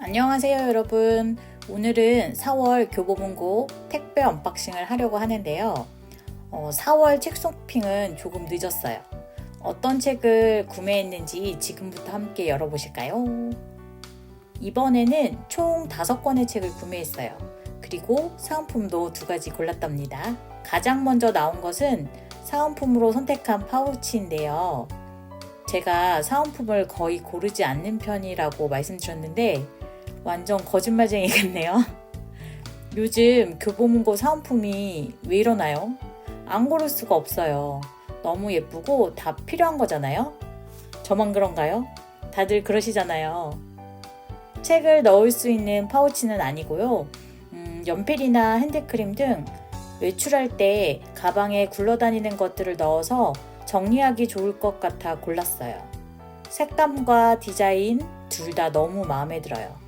안녕하세요 여러분. 오늘은 4월 교보문고 택배 언박싱을 하려고 하는데요. 4월 책 쇼핑은 조금 늦었어요. 어떤 책을 구매했는지 지금부터 함께 열어보실까요? 이번에는 총 5권의 책을 구매했어요. 그리고 사은품도 2가지 골랐답니다. 가장 먼저 나온 것은 사은품으로 선택한 파우치인데요. 제가 사은품을 거의 고르지 않는 편이라고 말씀드렸는데 완전 거짓말쟁이 같네요. 요즘 교보문고 사은품이 왜 이러나요? 안 고를 수가 없어요. 너무 예쁘고 다 필요한 거잖아요? 저만 그런가요? 다들 그러시잖아요. 책을 넣을 수 있는 파우치는 아니고요. 연필이나 핸드크림 등 외출할 때 가방에 굴러다니는 것들을 넣어서 정리하기 좋을 것 같아 골랐어요. 색감과 디자인 둘 다 너무 마음에 들어요.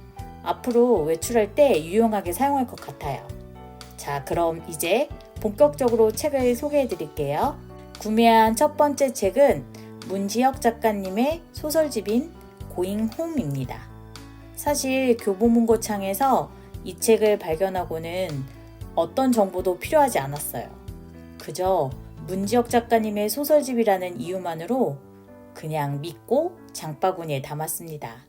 앞으로 외출할 때 유용하게 사용할 것 같아요. 자, 그럼 이제 본격적으로 책을 소개해 드릴게요. 구매한 첫 번째 책은 문지혁 작가님의 소설집인 고잉 홈입니다. 사실 교보문고 창에서 이 책을 발견하고는 어떤 정보도 필요하지 않았어요. 그저 문지혁 작가님의 소설집이라는 이유만으로 그냥 믿고 장바구니에 담았습니다.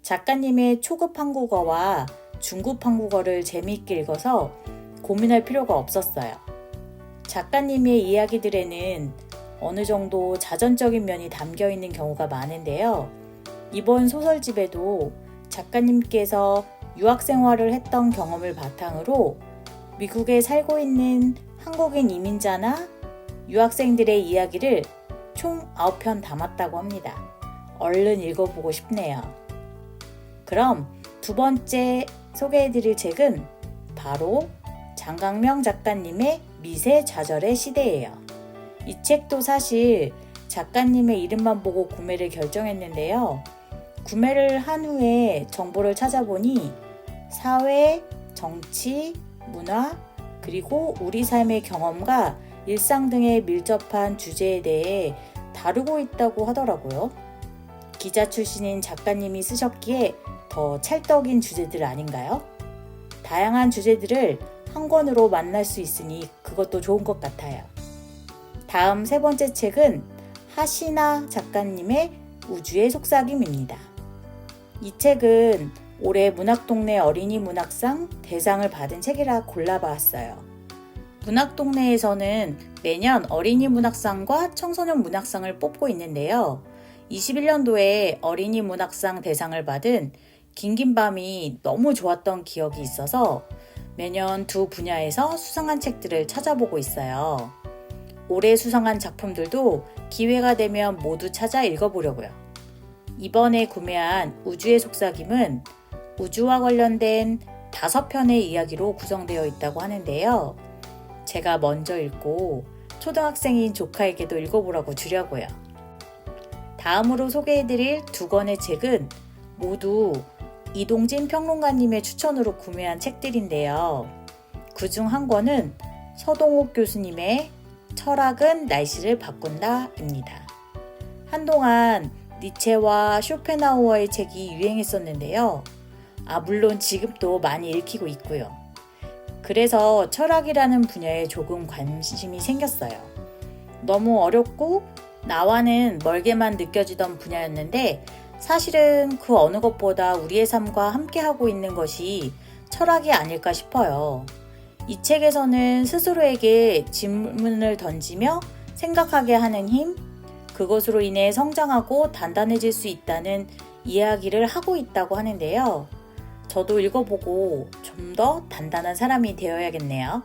작가님의 초급 한국어와 중급 한국어를 재미있게 읽어서 고민할 필요가 없었어요. 작가님의 이야기들에는 어느 정도 자전적인 면이 담겨 있는 경우가 많은데요. 이번 소설집에도 작가님께서 유학 생활을 했던 경험을 바탕으로 미국에 살고 있는 한국인 이민자나 유학생들의 이야기를 총 9편 담았다고 합니다. 얼른 읽어보고 싶네요. 그럼 두 번째 소개해드릴 책은 바로 장강명 작가님의 미세좌절의 시대예요. 이 책도 사실 작가님의 이름만 보고 구매를 결정했는데요. 구매를 한 후에 정보를 찾아보니 사회, 정치, 문화, 그리고 우리 삶의 경험과 일상 등에 밀접한 주제에 대해 다루고 있다고 하더라고요. 기자 출신인 작가님이 쓰셨기에 더 찰떡인 주제들 아닌가요? 다양한 주제들을 한 권으로 만날 수 있으니 그것도 좋은 것 같아요. 다음 세 번째 책은 하시나 작가님의 우주의 속삭임입니다. 이 책은 올해 문학동네 어린이 문학상 대상을 받은 책이라 골라봤어요. 문학동네에서는 매년 어린이 문학상과 청소년 문학상을 뽑고 있는데요. 21년도에 어린이 문학상 대상을 받은 긴긴밤이 너무 좋았던 기억이 있어서 매년 두 분야에서 수상한 책들을 찾아보고 있어요. 올해 수상한 작품들도 기회가 되면 모두 찾아 읽어보려고요. 이번에 구매한 우주의 속삭임은 우주와 관련된 5편의 이야기로 구성되어 있다고 하는데요. 제가 먼저 읽고 초등학생인 조카에게도 읽어보라고 주려고요. 다음으로 소개해드릴 2권의 책은 모두 이동진 평론가님의 추천으로 구매한 책들인데요. 그중 한 권은 서동욱 교수님의 철학은 날씨를 바꾼다입니다. 한동안 니체와 쇼펜하우어의 책이 유행했었는데요. 물론 지금도 많이 읽히고 있고요. 그래서 철학이라는 분야에 조금 관심이 생겼어요. 너무 어렵고 나와는 멀게만 느껴지던 분야였는데 사실은 그 어느 것보다 우리의 삶과 함께하고 있는 것이 철학이 아닐까 싶어요. 이 책에서는 스스로에게 질문을 던지며 생각하게 하는 힘, 그것으로 인해 성장하고 단단해질 수 있다는 이야기를 하고 있다고 하는데요. 저도 읽어보고 좀 더 단단한 사람이 되어야겠네요.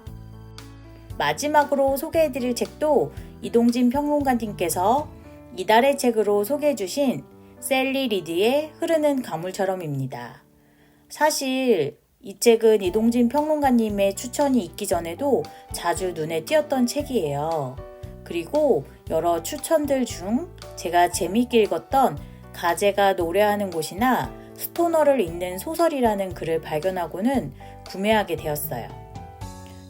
마지막으로 소개해드릴 책도 이동진 평론가님께서 이달의 책으로 소개해주신 셀리 리드의 흐르는 가물처럼입니다. 사실 이 책은 이동진 평론가님의 추천이 있기 전에도 자주 눈에 띄었던 책이에요. 그리고 여러 추천들 중 제가 재미있게 읽었던 가재가 노래하는 곳이나 스토너를 읽는 소설이라는 글을 발견하고는 구매하게 되었어요.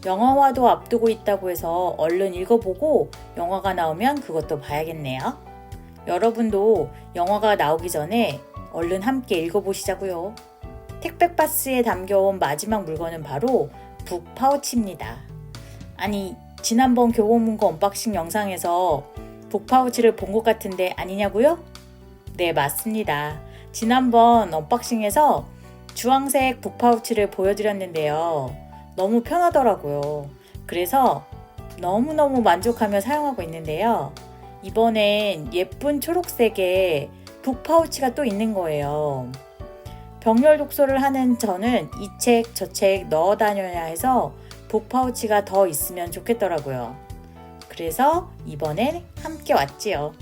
영화화도 앞두고 있다고 해서 얼른 읽어보고 영화가 나오면 그것도 봐야겠네요. 여러분도 영화가 나오기 전에 얼른 함께 읽어보시자고요. 택배박스에 담겨온 마지막 물건은 바로 북파우치입니다. 아니, 지난번 교보문고 언박싱 영상에서 북파우치를 본 것 같은데 아니냐고요? 네, 맞습니다. 지난번 언박싱에서 주황색 북파우치를 보여드렸는데요. 너무 편하더라고요. 그래서 너무너무 만족하며 사용하고 있는데요. 이번엔 예쁜 초록색의 북파우치가 또 있는 거예요. 병렬 독서를 하는 저는 이 책, 저 책 넣어 다녀야 해서 북파우치가 더 있으면 좋겠더라고요. 그래서 이번엔 함께 왔지요.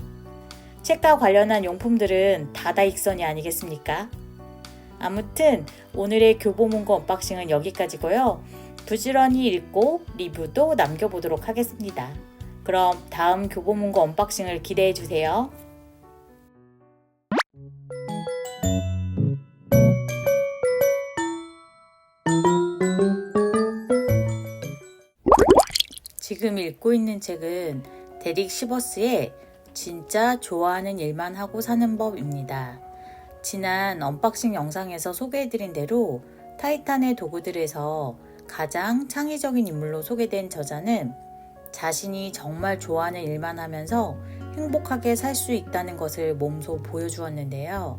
책과 관련한 용품들은 다다익선이 아니겠습니까? 아무튼 오늘의 교보문고 언박싱은 여기까지고요. 부지런히 읽고 리뷰도 남겨보도록 하겠습니다. 그럼 다음 교보문고 언박싱을 기대해주세요. 지금 읽고 있는 책은 데릭 시버스의 진짜 좋아하는 일만 하고 사는 법입니다. 지난 언박싱 영상에서 소개해드린 대로 타이탄의 도구들에서 가장 창의적인 인물로 소개된 저자는 자신이 정말 좋아하는 일만 하면서 행복하게 살 수 있다는 것을 몸소 보여주었는데요.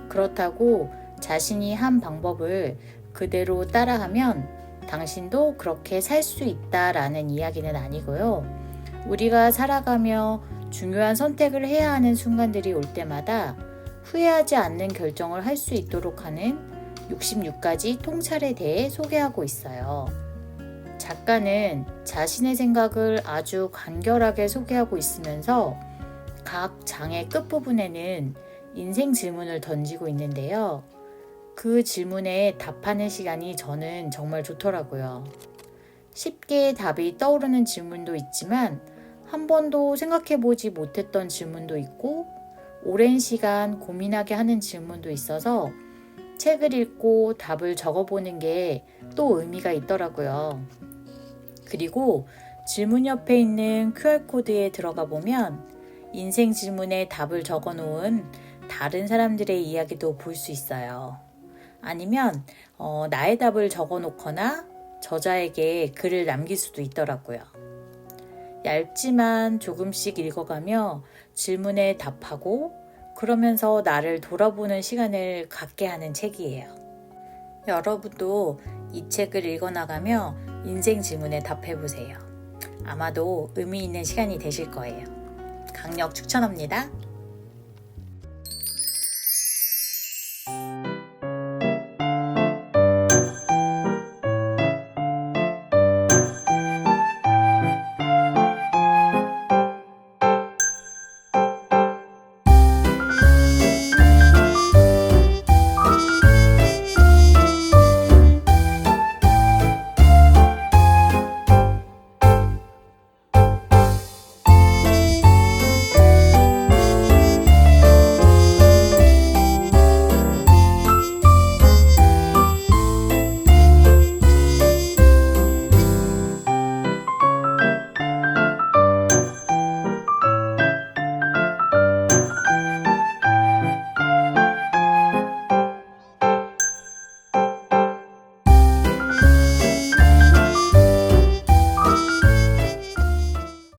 그렇다고 자신이 한 방법을 그대로 따라하면 당신도 그렇게 살 수 있다라는 이야기는 아니고요. 우리가 살아가며 중요한 선택을 해야 하는 순간들이 올 때마다 후회하지 않는 결정을 할 수 있도록 하는 66가지 통찰에 대해 소개하고 있어요. 작가는 자신의 생각을 아주 간결하게 소개하고 있으면서 각 장의 끝부분에는 인생 질문을 던지고 있는데요. 그 질문에 답하는 시간이 저는 정말 좋더라고요. 쉽게 답이 떠오르는 질문도 있지만 한 번도 생각해보지 못했던 질문도 있고 오랜 시간 고민하게 하는 질문도 있어서 책을 읽고 답을 적어보는 게 또 의미가 있더라고요. 그리고 질문 옆에 있는 QR코드에 들어가 보면 인생 질문에 답을 적어 놓은 다른 사람들의 이야기도 볼 수 있어요. 아니면 나의 답을 적어 놓거나 저자에게 글을 남길 수도 있더라고요. 얇지만 조금씩 읽어가며 질문에 답하고 그러면서 나를 돌아보는 시간을 갖게 하는 책이에요. 여러분도 이 책을 읽어나가며 인생 질문에 답해보세요. 아마도 의미 있는 시간이 되실 거예요. 강력 추천합니다.